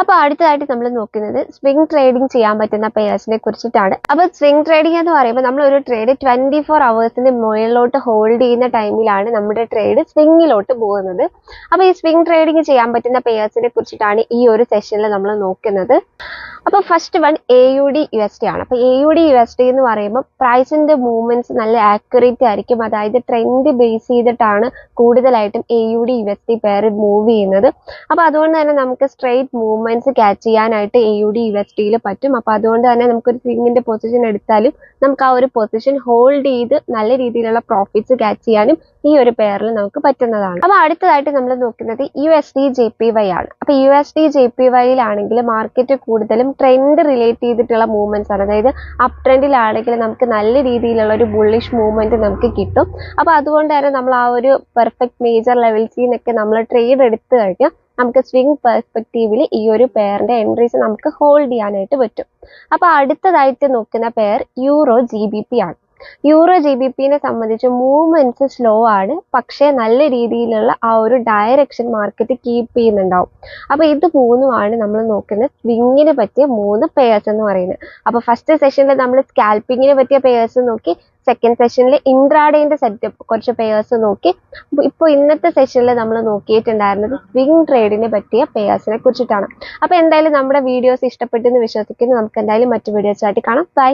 അപ്പോൾ അടുത്തതായിട്ട് നമ്മൾ നോക്കുന്നത് സ്വിംഗ് ട്രേഡിംഗ് ചെയ്യാൻ പറ്റുന്ന പെയേഴ്സിനെ കുറിച്ചിട്ടാണ്. അപ്പോൾ സ്വിംഗ് ട്രേഡിംഗ് എന്ന് പറയുമ്പോൾ നമ്മൾ ഒരു ട്രേഡ് 24 ഹവേഴ്സിന് മുകളിലോട്ട് ഹോൾഡ് ചെയ്യുന്ന ടൈമിലാണ് നമ്മുടെ ട്രേഡ് സ്വിങ്ങിലോട്ട് പോകുന്നത്. അപ്പോൾ ഈ സ്വിംഗ് ട്രേഡിംഗ് ചെയ്യാൻ പറ്റുന്ന പെയേഴ്സിനെ കുറിച്ചിട്ടാണ് ഈ ഒരു സെഷനിൽ നമ്മൾ നോക്കുന്നത്. അപ്പോൾ ഫസ്റ്റ് വൺ AUD/USD ആണ്. അപ്പോൾ AUD/USD എന്ന് പറയുമ്പോൾ പ്രൈസിന്റെ മൂവ്മെന്റ്സ് നല്ല ആക്യുറേറ്റ് ആയിരിക്കും. അതായത് ട്രെൻഡ് ബേസ് ചെയ്തിട്ടാണ് കൂടുതലായിട്ടും AUD/USD പെയർ മൂവ് ചെയ്യുന്നത്. അപ്പോൾ അതുകൊണ്ട് തന്നെ നമുക്ക് സ്ട്രെയിറ്റ് മൂവ്മെന്റ്സ് ക്യാച്ച് ചെയ്യാനായിട്ട് AUD/USD പറ്റും. അപ്പോൾ അതുകൊണ്ട് തന്നെ നമുക്കൊരു സ്വിങ്ങിന്റെ പൊസിഷൻ എടുത്താലും നമുക്ക് ആ ഒരു പൊസിഷൻ ഹോൾഡ് ചെയ്ത് നല്ല രീതിയിലുള്ള പ്രോഫിറ്റ്സ് ക്യാച്ച് ചെയ്യാനും ഈ ഒരു പെയറിൽ നമുക്ക് പറ്റുന്നതാണ്. അപ്പോൾ അടുത്തതായിട്ട് നമ്മൾ നോക്കുന്നത് USD/JPY ആണ്. അപ്പോൾ USD/JPYയിലാണെങ്കിൽ മാർക്കറ്റ് കൂടുതലും ട്രെൻഡ് റിലേറ്റ് ചെയ്തിട്ടുള്ള മൂവ്മെന്റ്സ് ആണ്. അതായത് അപ് ട്രെൻഡിലാണെങ്കിൽ നമുക്ക് നല്ല രീതിയിലുള്ള ഒരു ബുള്ളിഷ് മൂവ്മെന്റ് നമുക്ക് കിട്ടും. അപ്പോൾ അതുകൊണ്ട് തന്നെ നമ്മൾ ആ ഒരു പെർഫെക്റ്റ് മേജർ ലെവൽസിൽ നിന്നൊക്കെ നമ്മൾ ട്രേഡ് എടുത്തു കഴിഞ്ഞാൽ നമുക്ക് സ്വിംഗ് പെർസ്പെക്റ്റീവിൽ ഈ ഒരു പെയറിന്റെ എൻട്രീസ് നമുക്ക് ഹോൾഡ് ചെയ്യാനായിട്ട് പറ്റും. അപ്പോൾ അടുത്തതായിട്ട് നോക്കുന്ന പെയർ EUR/GBP ആണ്. EUR/GBPനെ സംബന്ധിച്ച് മൂവ്മെന്റ്സ് സ്ലോ ആണ്, പക്ഷേ നല്ല രീതിയിലുള്ള ആ ഒരു ഡയറക്ഷൻ മാർക്കറ്റ് കീപ്പ് ചെയ്യുന്നുണ്ടാവും. അപ്പോൾ ഇത് മൂന്നുമാണ് നമ്മൾ നോക്കുന്ന സ്വിങ്ങിന് പറ്റിയ 3 പെയർസ് എന്ന് പറയുന്നത്. അപ്പോൾ ഫസ്റ്റ് സെഷനിൽ നമ്മൾ സ്കാൽപ്പിങ്ങിന് പറ്റിയ പെയർസ് നോക്കി, സെക്കൻഡ് സെഷനിൽ ഇൻട്രാഡേന്റെ സെറ്റപ്പ് കുറച്ച് പെയർസ് നോക്കി. ഇപ്പോൾ ഇന്നത്തെ സെഷനിൽ നമ്മൾ നോക്കിയിട്ടുണ്ടായിരുന്നത് സ്വിംഗ് ട്രേഡിനെ പറ്റിയ പെയർസിനെ കുറിച്ചിട്ടാണ്. അപ്പോൾ എന്തായാലും നമ്മുടെ വീഡിയോസ് ഇഷ്ടപ്പെട്ടെന്ന് വിശ്വസിക്കുന്നു. നമുക്ക് എന്തായാലും മറ്റു വീഡിയോസ് ആയിട്ട് കാണാം. ബൈ.